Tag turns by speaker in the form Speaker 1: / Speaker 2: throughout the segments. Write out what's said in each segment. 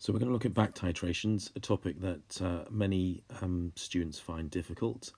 Speaker 1: So we're going to look at back titrations, a topic that many students find difficult.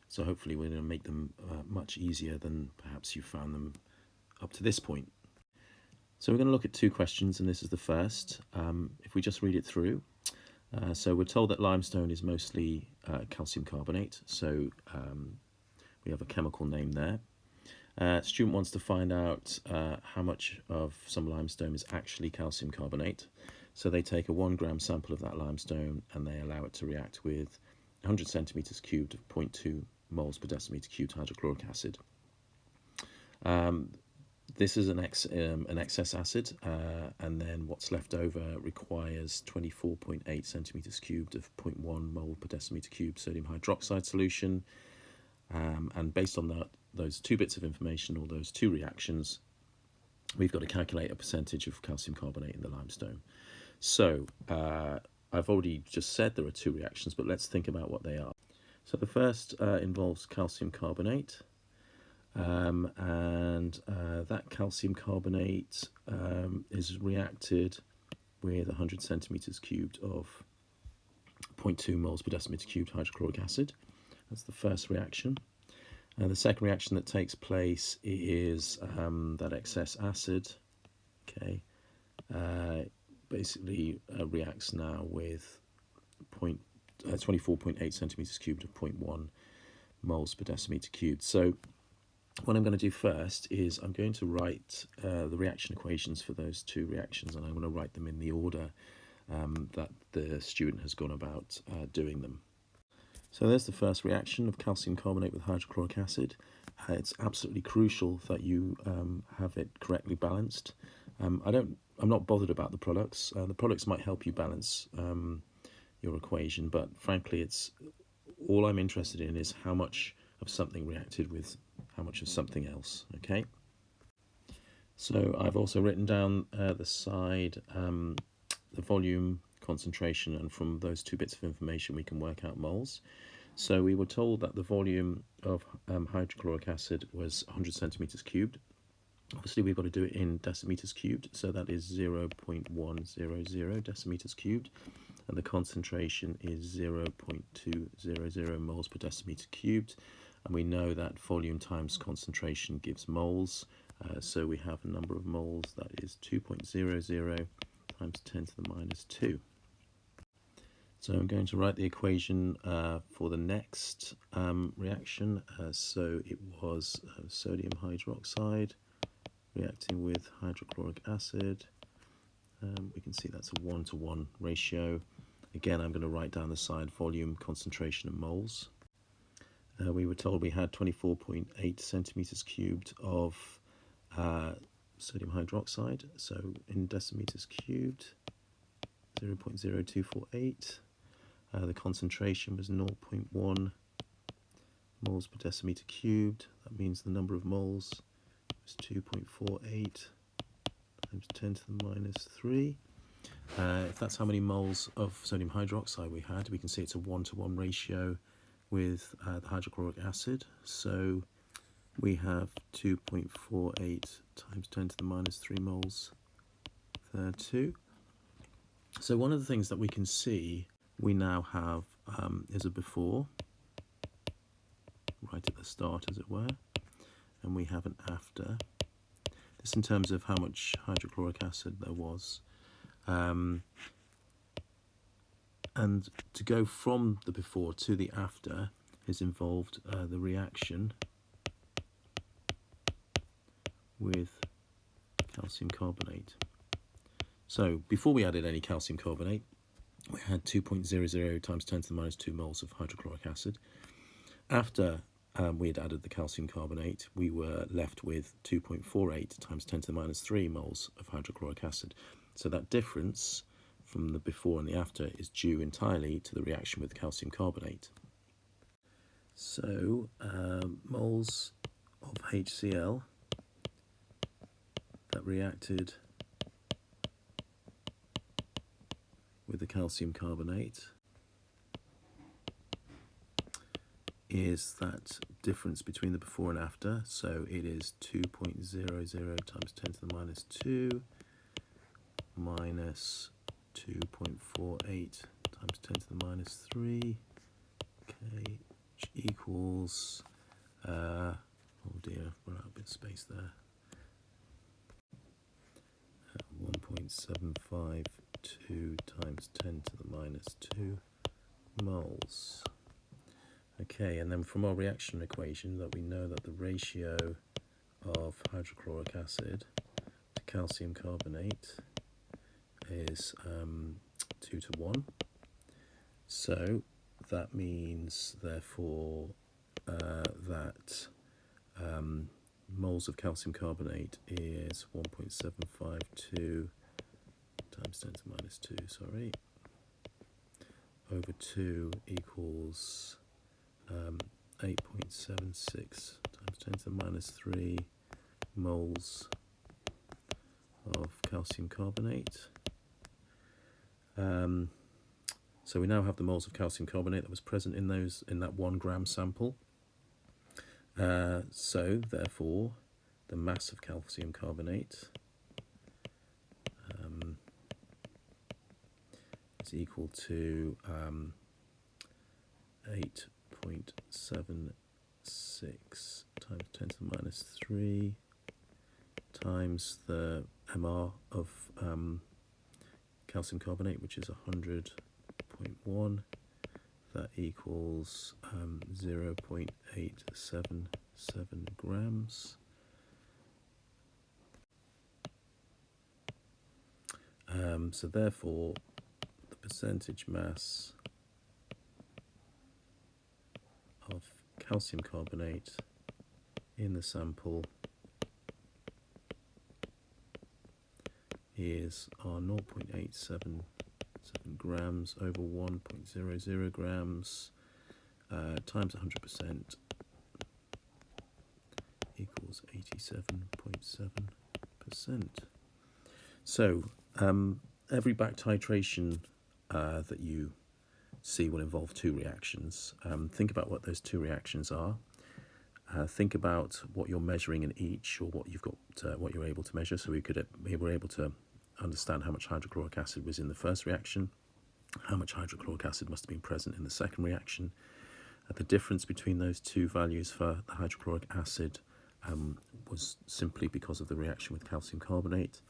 Speaker 1: So hopefully we're going to make them much easier than perhaps you found them up to this point. So we're going to look at two questions, and this is the first. If we just read it through. So we're told that limestone is mostly calcium carbonate, so we have a chemical name there. Student wants to find out how much of some limestone is actually calcium carbonate. So they take a 1 gram sample of that limestone and they allow it to react with 100 centimeters cubed of 0.2 moles per decimeter cubed hydrochloric acid. This is an excess acid, and then what's left over requires 24.8 centimeters cubed of 0.1 mole per decimeter cubed sodium hydroxide solution. And based on those two bits of information, or those two reactions, we've got to calculate a percentage of calcium carbonate in the limestone. So I've already just said there are two reactions, but let's think about what they are. So the first involves calcium carbonate, and that calcium carbonate is reacted with 100 centimeters cubed of 0.2 moles per decimeter cubed hydrochloric acid. That's the first reaction. The second reaction that takes place is that excess acid, basically reacts now with 24.8 centimeters cubed of 0.1 moles per decimeter cubed. So what I'm going to do first is I'm going to write the reaction equations for those two reactions, and I'm going to write them in the order that the student has gone about doing them. So there's the first reaction of calcium carbonate with hydrochloric acid. It's absolutely crucial that you have it correctly balanced. I'm not bothered about the products. The products might help you balance your equation, but frankly, all I'm interested in is how much of something reacted with how much of something else. Okay. So I've also written down the side, the volume, concentration, and from those two bits of information we can work out moles. So we were told that the volume of hydrochloric acid was 100 centimeters cubed. Obviously we've got to do it in decimeters cubed, so that is 0.100 decimeters cubed, and the concentration is 0.200 moles per decimeter cubed, and we know that volume times concentration gives moles, so we have a number of moles that is 2.00 times 10 to the minus 2. So I'm going to write the equation for the next reaction. So it was sodium hydroxide reacting with hydrochloric acid. We can see that's a 1-to-1 ratio. Again, I'm going to write down the side volume, concentration, and moles. We were told we had 24.8 centimeters cubed of sodium hydroxide. So in decimeters cubed, 0.0248. The concentration was 0.1 moles per decimeter cubed. That means the number of moles is 2.48 times 10 to the minus 3. If that's how many moles of sodium hydroxide we had, we can see it's a 1-to-1 ratio with the hydrochloric acid. So we have 2.48 times 10 to the minus 3 moles there too. So one of the things that we can see we now have is a before, right at the start as it were, and we have an after. This in terms of how much hydrochloric acid there was. And to go from the before to the after has involved the reaction with calcium carbonate. So before we added any calcium carbonate, we had 2.00 times 10 to the minus 2 moles of hydrochloric acid. After we had added the calcium carbonate, we were left with 2.48 times 10 to the minus 3 moles of hydrochloric acid. So that difference from the before and the after is due entirely to the reaction with calcium carbonate. So moles of HCl that reacted with the calcium carbonate is that difference between the before and after. So it is 2.00 times 10 to the minus 2 minus 2.48 times 10 to the minus 3, okay, which equals, oh dear, we're out a bit of space there, 1.752 times 10 to the minus 2 moles. Okay, and then from our reaction equation that we know that the ratio of hydrochloric acid to calcium carbonate is 2 to 1. So that means, therefore, that moles of calcium carbonate is 1.752 times 10 to the minus 2, sorry, over 2 equals 8.76 times 10 to the minus 3 moles of calcium carbonate. So we now have the moles of calcium carbonate that was present in that 1 gram sample. So therefore, the mass of calcium carbonate is equal to 8.76 times 10 to the minus 3 times the MR of calcium carbonate, which is 100.1. That equals 0.877 grams. So therefore, the percentage mass of calcium carbonate in the sample is 0.877 grams over 1.00 grams times 100% equals 87.7%. So every back titration that you see will involve 2 reactions. Think about what those 2 reactions are. Think about what you're measuring in each, or what you've got, what you're able to measure. So we were able to understand how much hydrochloric acid was in the first reaction, how much hydrochloric acid must have been present in the second reaction. The difference between those 2 values for the hydrochloric acid was simply because of the reaction with calcium carbonate.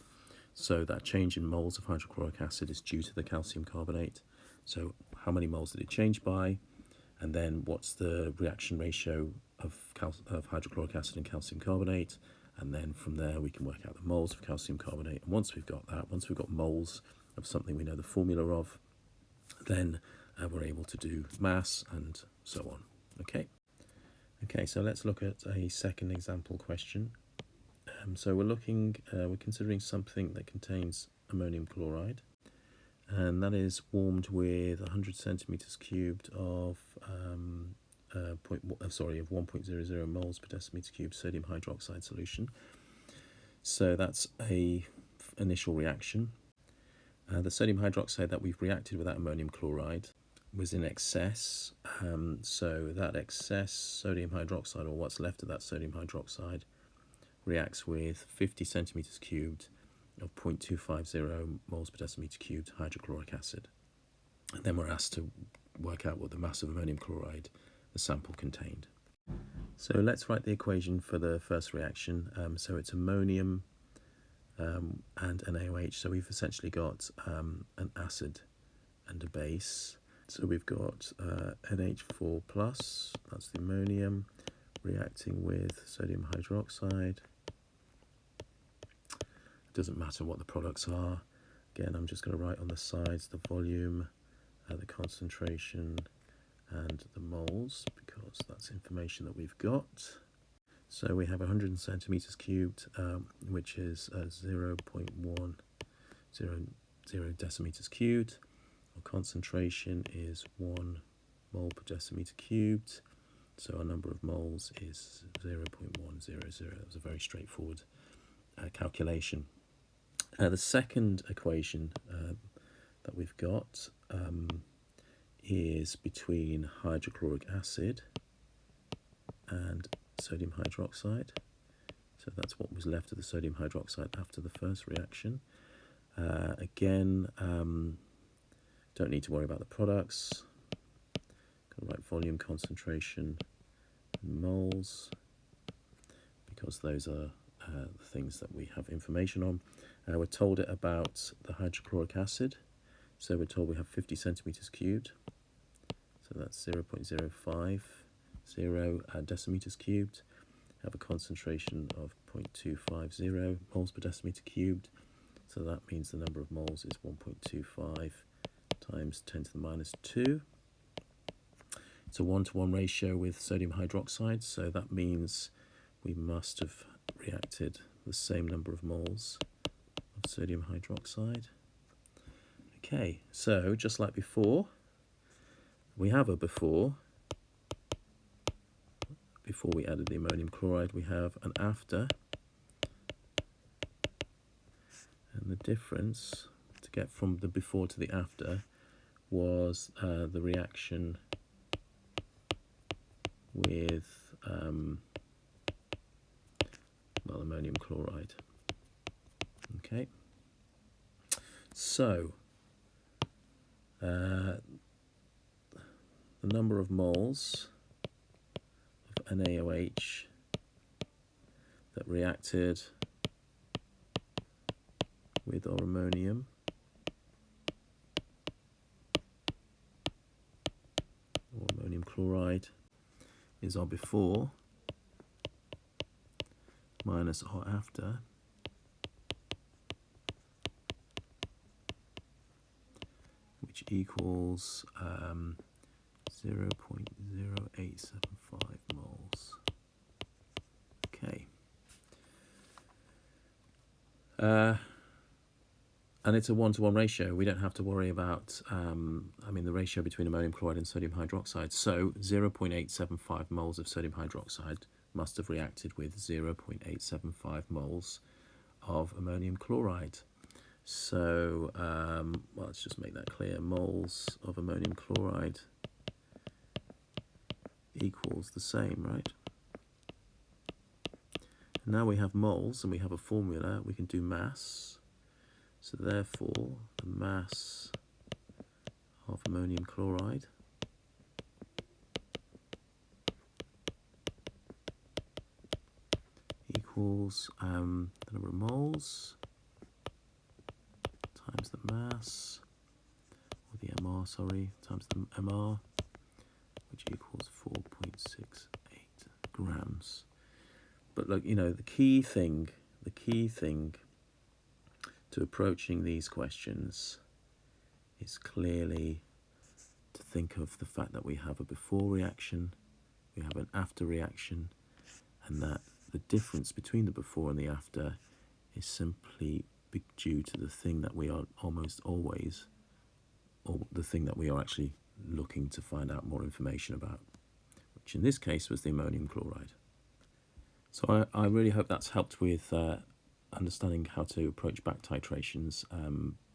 Speaker 1: So that change in moles of hydrochloric acid is due to the calcium carbonate. So how many moles did it change by? And then what's the reaction ratio of hydrochloric acid and calcium carbonate? And then from there we can work out the moles of calcium carbonate. And once we've got that, once we've got moles of something we know the formula of, then we're able to do mass and so on. Okay, so let's look at a second example question. So we're considering something that contains ammonium chloride, and that is warmed with 100 centimeters cubed of 1.00 moles per decimeter cubed sodium hydroxide solution. So that's a initial reaction. The sodium hydroxide that we've reacted with that ammonium chloride was in excess. So that excess sodium hydroxide, or what's left of that sodium hydroxide, reacts with 50 centimeters cubed of 0.250 moles per decimeter cubed hydrochloric acid. And then we're asked to work out what the mass of ammonium chloride the sample contained. So let's write the equation for the first reaction. So it's ammonium and NaOH. So we've essentially got an acid and a base. So we've got NH4+, that's the ammonium, reacting with sodium hydroxide. It doesn't matter what the products are. Again, I'm just going to write on the sides the volume, the concentration, and the moles, because that's information that we've got. So we have 100 centimeters cubed, which is 0.100 decimeters cubed. Our concentration is 1 mole per decimeter cubed. So our number of moles is 0.100. That was a very straightforward calculation. The second equation that we've got is between hydrochloric acid and sodium hydroxide. So that's what was left of the sodium hydroxide after the first reaction. Again, don't need to worry about the products. Going to write volume, concentration, and moles, because those are the things that we have information on. We're told it about the hydrochloric acid, so we're told we have 50 centimeters cubed, so that's 0.050 decimeters cubed. Have a concentration of 0.250 moles per decimeter cubed, so that means the number of moles is 1.25 times 10 to the minus 2. It's a 1-to-1 ratio with sodium hydroxide, so that means we must have reacted the same number of moles of sodium hydroxide. Okay, so just like before, we have a before we added the ammonium chloride, we have an after, and the difference to get from the before to the after was the reaction with well, ammonium chloride. Okay, so the number of moles of NaOH that reacted with our ammonium or ammonium chloride is our before minus our after, which equals 0.0875 moles. Okay. And it's a 1-to-1 ratio. We don't have to worry about, the ratio between ammonium chloride and sodium hydroxide. So 0.875 moles of sodium hydroxide must have reacted with 0.875 moles of ammonium chloride. So, well, let's just make that clear. Moles of ammonium chloride equals the same, right? And now we have moles and we have a formula. We can do mass. So therefore, the mass of ammonium chloride equals the number of moles times the mass, or the MR, sorry, times the MR, which equals 4.68 grams. But look, the key thing to approaching these questions is clearly to think of the fact that we have a before reaction, we have an after reaction, and that the difference between the before and the after is simply due to the thing that we are almost always, or the thing that we are actually looking to find out more information about, which in this case was the ammonium chloride. So I really hope that's helped with understanding how to approach back titrations,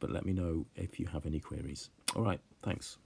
Speaker 1: but let me know if you have any queries. All right, thanks.